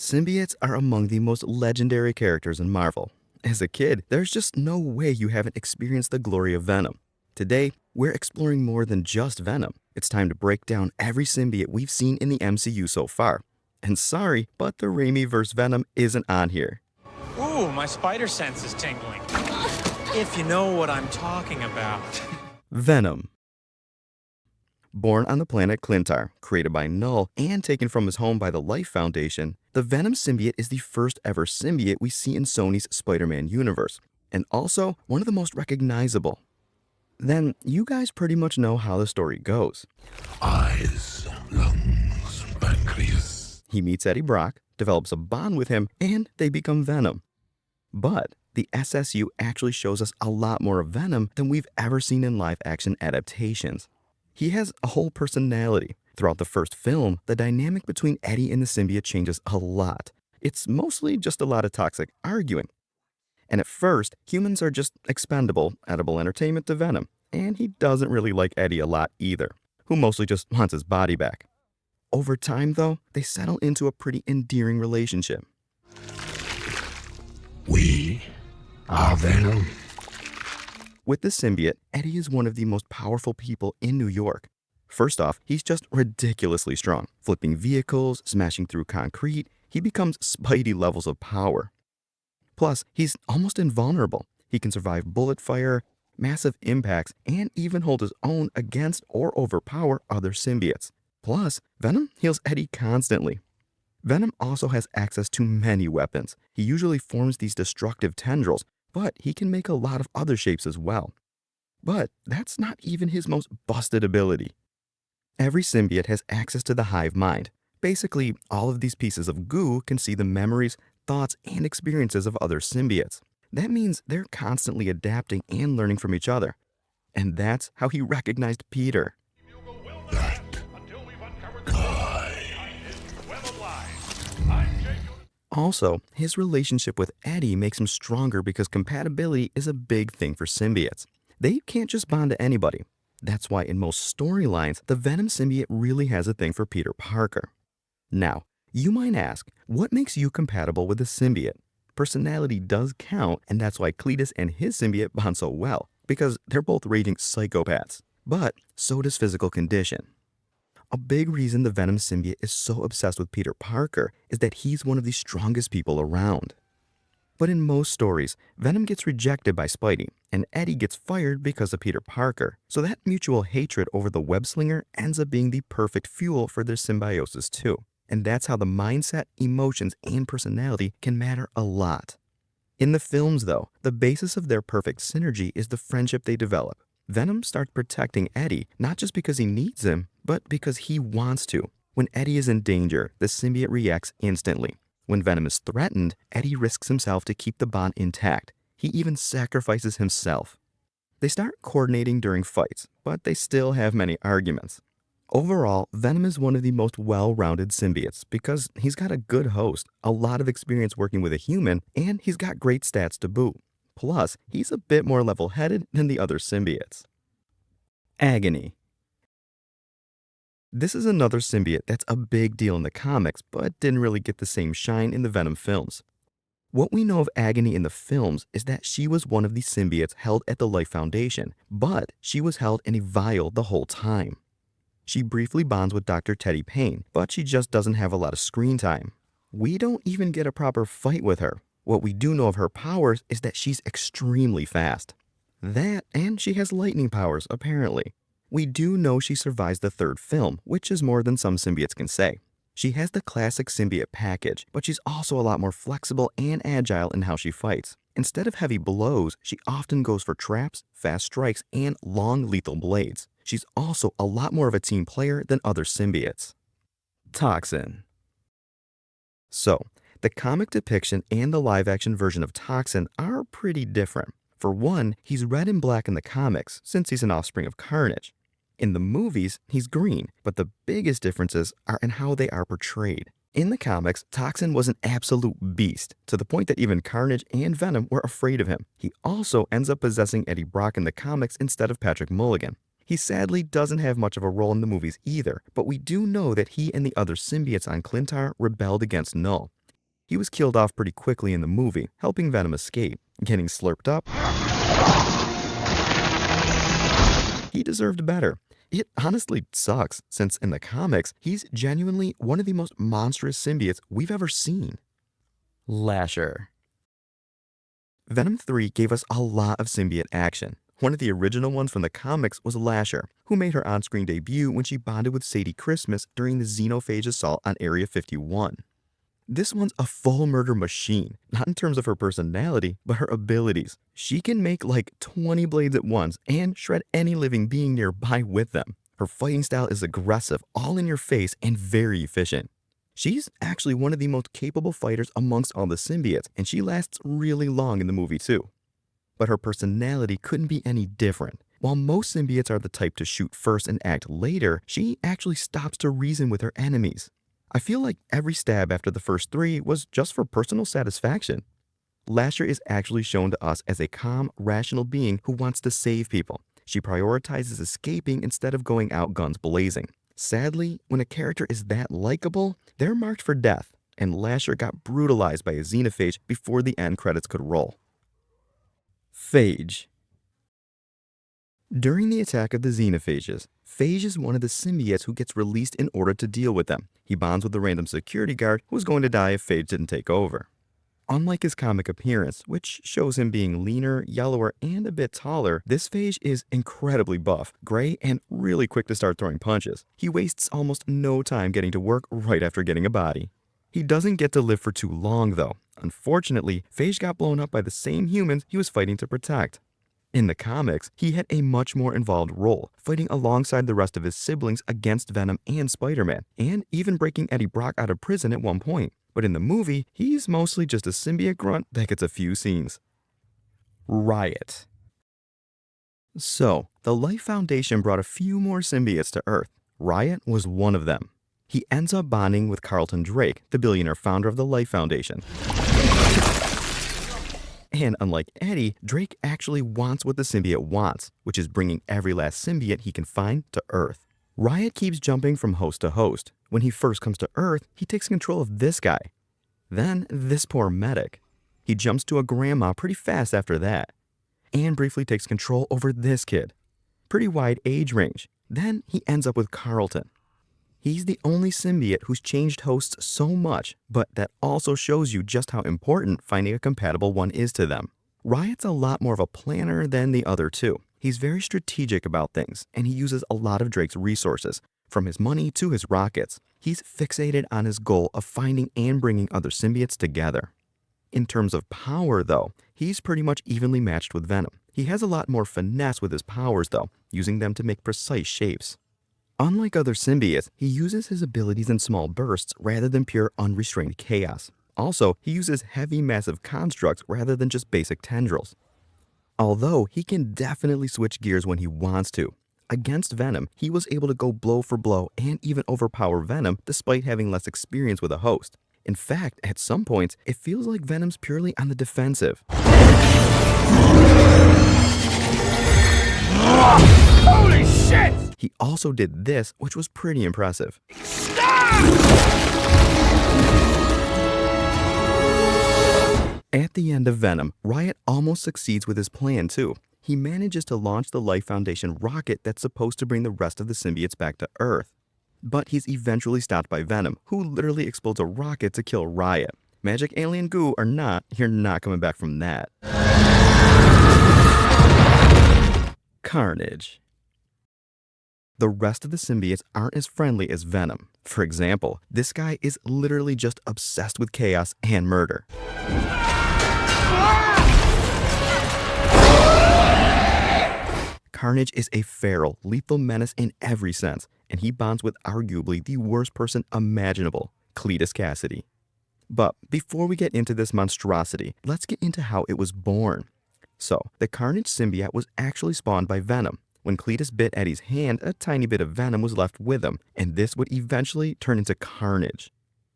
Symbiotes are among the most legendary characters in Marvel. As a kid, there's just no way you haven't experienced the glory of Venom. Today, we're exploring more than just Venom. It's time to break down every symbiote we've seen in the MCU so far. And sorry, but the Raimi vs. Venom isn't on here. Ooh, my spider sense is tingling. If you know what I'm talking about. Venom. Born on the planet Clintar, created by Knull and taken from his home by the Life Foundation, the Venom symbiote is the first ever symbiote we see in Sony's Spider-Man universe, and also one of the most recognizable. Then, you guys pretty much know how the story goes. Eyes, lungs, pancreas. He meets Eddie Brock, develops a bond with him, and they become Venom. But the SSU actually shows us a lot more of Venom than we've ever seen in live-action adaptations. He has a whole personality. Throughout the first film, the dynamic between Eddie and the symbiote changes a lot. It's mostly just a lot of toxic arguing. And at first, humans are just expendable, edible entertainment to Venom, and he doesn't really like Eddie a lot either, who mostly just wants his body back. Over time, though, they settle into a pretty endearing relationship. We are Venom. With the symbiote, Eddie is one of the most powerful people in New York. First off, he's just ridiculously strong. Flipping vehicles, smashing through concrete, he becomes Spidey levels of power. Plus, he's almost invulnerable. He can survive bullet fire, massive impacts, and even hold his own against or overpower other symbiotes. Plus, Venom heals Eddie constantly. Venom also has access to many weapons. He usually forms these destructive tendrils, but he can make a lot of other shapes as well. But that's not even his most busted ability. Every symbiote has access to the hive-mind. Basically, all of these pieces of goo can see the memories, thoughts, and experiences of other symbiotes. That means they're constantly adapting and learning from each other. And that's how he recognized Peter. That guy. Also, his relationship with Eddie makes him stronger because compatibility is a big thing for symbiotes. They can't just bond to anybody. That's why in most storylines, the Venom symbiote really has a thing for Peter Parker. Now, you might ask, what makes you compatible with a symbiote? Personality does count, and that's why Cletus and his symbiote bond so well, because they're both raging psychopaths. But so does physical condition. A big reason the Venom symbiote is so obsessed with Peter Parker is that he's one of the strongest people around. But in most stories, Venom gets rejected by Spidey, and Eddie gets fired because of Peter Parker. So that mutual hatred over the web-slinger ends up being the perfect fuel for their symbiosis too. And that's how the mindset, emotions, and personality can matter a lot. In the films though, the basis of their perfect synergy is the friendship they develop. Venom starts protecting Eddie, not just because he needs him, but because he wants to. When Eddie is in danger, the symbiote reacts instantly. When Venom is threatened, Eddie risks himself to keep the bond intact. He even sacrifices himself. They start coordinating during fights, but they still have many arguments. Overall, Venom is one of the most well-rounded symbiotes because he's got a good host, a lot of experience working with a human, and he's got great stats to boot. Plus, he's a bit more level-headed than the other symbiotes. Agony. This is another symbiote that's a big deal in the comics, but didn't really get the same shine in the Venom films. What we know of Agony in the films is that she was one of the symbiotes held at the Life Foundation, but she was held in a vial the whole time. She briefly bonds with Dr. Teddy Payne, but she just doesn't have a lot of screen time. We don't even get a proper fight with her. What we do know of her powers is that she's extremely fast. That, and she has lightning powers, apparently. We do know she survives the third film, which is more than some symbiotes can say. She has the classic symbiote package, but she's also a lot more flexible and agile in how she fights. Instead of heavy blows, she often goes for traps, fast strikes, and long lethal blades. She's also a lot more of a team player than other symbiotes. Toxin. So, the comic depiction and the live-action version of Toxin are pretty different. For one, he's red and black in the comics, since he's an offspring of Carnage. In the movies, he's green, but the biggest differences are in how they are portrayed. In the comics, Toxin was an absolute beast, to the point that even Carnage and Venom were afraid of him. He also ends up possessing Eddie Brock in the comics instead of Patrick Mulligan. He sadly doesn't have much of a role in the movies either, but we do know that he and the other symbiotes on Clintar rebelled against Knull. he was killed off pretty quickly in the movie, helping Venom escape. Getting slurped up, he deserved better. It honestly sucks, since in the comics, he's genuinely one of the most monstrous symbiotes we've ever seen. Lasher. Venom 3 gave us a lot of symbiote action. One of the original ones from the comics was Lasher, who made her on-screen debut when she bonded with Sadie Christmas during the Xenophage assault on Area 51. This one's a full murder machine, not in terms of her personality, but her abilities. She can make like 20 blades at once and shred any living being nearby with them. Her fighting style is aggressive, all in your face, and very efficient. She's actually one of the most capable fighters amongst all the symbiotes, and she lasts really long in the movie too. But her personality couldn't be any different. While most symbiotes are the type to shoot first and act later, she actually stops to reason with her enemies. I feel like every stab after the first 3 was just for personal satisfaction. Lasher is actually shown to us as a calm, rational being who wants to save people. She prioritizes escaping instead of going out guns blazing. Sadly, when a character is that likable, they're marked for death, and Lasher got brutalized by a xenophage before the end credits could roll. Phage. During the attack of the xenophages, Phage is one of the symbiotes who gets released in order to deal with them. He bonds with a random security guard who was going to die if Phage didn't take over. Unlike his comic appearance, which shows him being leaner, yellower, and a bit taller, this Phage is incredibly buff, gray, and really quick to start throwing punches. He wastes almost no time getting to work right after getting a body. He doesn't get to live for too long though. Unfortunately, Phage got blown up by the same humans he was fighting to protect. In the comics, he had a much more involved role, fighting alongside the rest of his siblings against Venom and Spider-Man, and even breaking Eddie Brock out of prison at one point. But in the movie, he's mostly just a symbiote grunt that gets a few scenes. Riot. So, the Life Foundation brought a few more symbiotes to Earth. Riot was one of them. He ends up bonding with Carlton Drake, the billionaire founder of the Life Foundation. And unlike Eddie, Drake actually wants what the symbiote wants, which is bringing every last symbiote he can find to Earth. Riot keeps jumping from host to host. When he first comes to Earth, he takes control of this guy. Then this poor medic. He jumps to a grandma pretty fast after that. And briefly takes control over this kid. Pretty wide age range. Then he ends up with Carlton. He's the only symbiote who's changed hosts so much, but that also shows you just how important finding a compatible one is to them. Riot's a lot more of a planner than the other two. He's very strategic about things, and he uses a lot of Drake's resources, from his money to his rockets. He's fixated on his goal of finding and bringing other symbiotes together. In terms of power, though, he's pretty much evenly matched with Venom. He has a lot more finesse with his powers, though, using them to make precise shapes. Unlike other symbiotes, he uses his abilities in small bursts rather than pure unrestrained chaos. Also, he uses heavy, massive constructs rather than just basic tendrils. Although, he can definitely switch gears when he wants to. Against Venom, he was able to go blow for blow and even overpower Venom despite having less experience with a host. In fact, at some points, it feels like Venom's purely on the defensive. Holy shit! He also did this, which was pretty impressive. At the end of Venom, Riot almost succeeds with his plan too. He manages to launch the Life Foundation rocket that's supposed to bring the rest of the symbiotes back to Earth. But he's eventually stopped by Venom, who literally explodes a rocket to kill Riot. Magic alien goo or not, you're not coming back from that. Carnage. The rest of the symbiotes aren't as friendly as Venom. For example, this guy is literally just obsessed with chaos and murder. Carnage is a feral, lethal menace in every sense, and he bonds with arguably the worst person imaginable, Cletus Cassidy. But before we get into this monstrosity, let's get into how it was born. So, the Carnage symbiote was actually spawned by Venom. When Cletus bit Eddie's hand, a tiny bit of venom was left with him, and this would eventually turn into Carnage.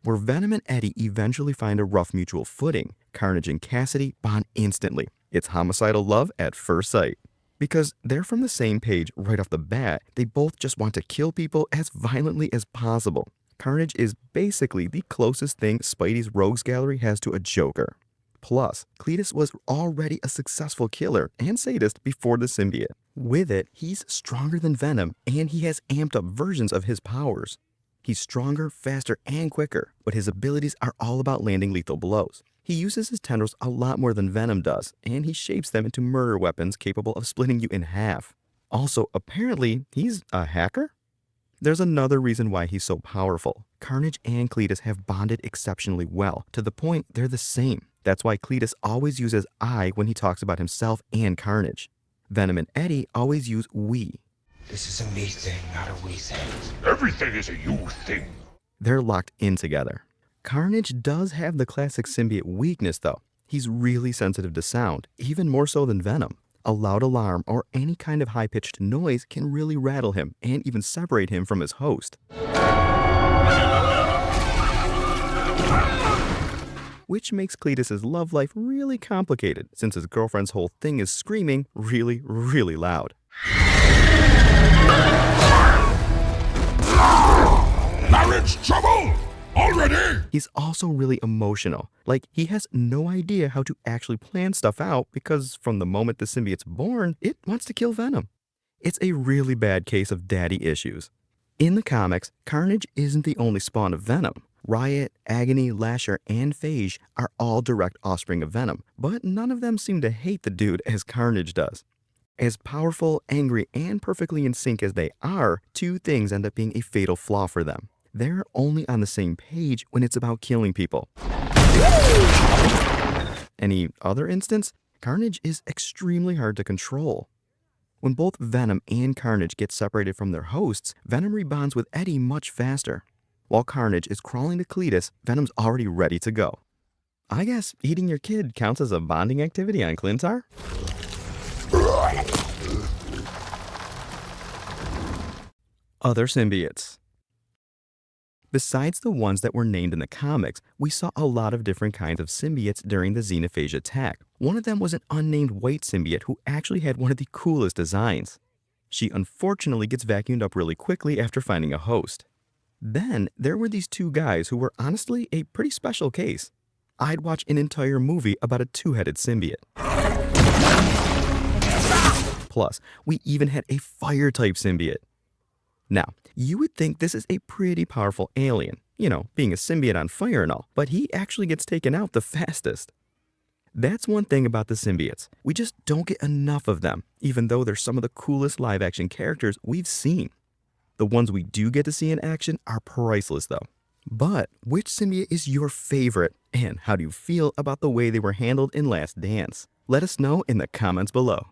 Where Venom and Eddie eventually find a rough mutual footing, Carnage and Cassidy bond instantly. It's homicidal love at first sight. Because they're from the same page right off the bat, they both just want to kill people as violently as possible. Carnage is basically the closest thing Spidey's rogues gallery has to a Joker. Plus, Cletus was already a successful killer and sadist before the symbiote. With it, he's stronger than Venom, and he has amped up versions of his powers. He's stronger, faster, and quicker, but his abilities are all about landing lethal blows. He uses his tendrils a lot more than Venom does, and he shapes them into murder weapons capable of splitting you in half. Also, apparently, he's a hacker? There's another reason why he's so powerful. Carnage and Cletus have bonded exceptionally well, to the point they're the same. That's why Cletus always uses I when he talks about himself and Carnage. Venom and Eddie always use we. This is a me thing, not a we thing. Everything is a you thing. They're locked in together. Carnage does have the classic symbiote weakness though. He's really sensitive to sound, even more so than Venom. A loud alarm or any kind of high-pitched noise can really rattle him and even separate him from his host. Which makes Cletus's love life really complicated since his girlfriend's whole thing is screaming really, really loud. Marriage trouble! Already? He's also really emotional. Like, he has no idea how to actually plan stuff out because from the moment the symbiote's born, it wants to kill Venom. It's a really bad case of daddy issues. In the comics, Carnage isn't the only spawn of Venom. Riot, Agony, Lasher, and Phage are all direct offspring of Venom, but none of them seem to hate the dude as Carnage does. As powerful, angry, and perfectly in sync as they are, two things end up being a fatal flaw for them. They're only on the same page when it's about killing people. Any other instance? Carnage is extremely hard to control. When both Venom and Carnage get separated from their hosts, Venom rebonds with Eddie much faster. While Carnage is crawling to Cletus, Venom's already ready to go. I guess eating your kid counts as a bonding activity on Clintar? Other symbiotes. Besides the ones that were named in the comics, we saw a lot of different kinds of symbiotes during the Xenophage attack. One of them was an unnamed white symbiote who actually had one of the coolest designs. She unfortunately gets vacuumed up really quickly after finding a host. Then there were these two guys who were honestly a pretty special case. I'd watch an entire movie about a two-headed symbiote. Plus, we even had a fire-type symbiote. Now, you would think this is a pretty powerful alien, being a symbiote on fire and all, but he actually gets taken out the fastest. That's one thing about the symbiotes. We just don't get enough of them, even though they're some of the coolest live-action characters we've seen. The ones we do get to see in action are priceless though. But which symbiote is your favorite, and how do you feel about the way they were handled in Last Dance? Let us know in the comments below.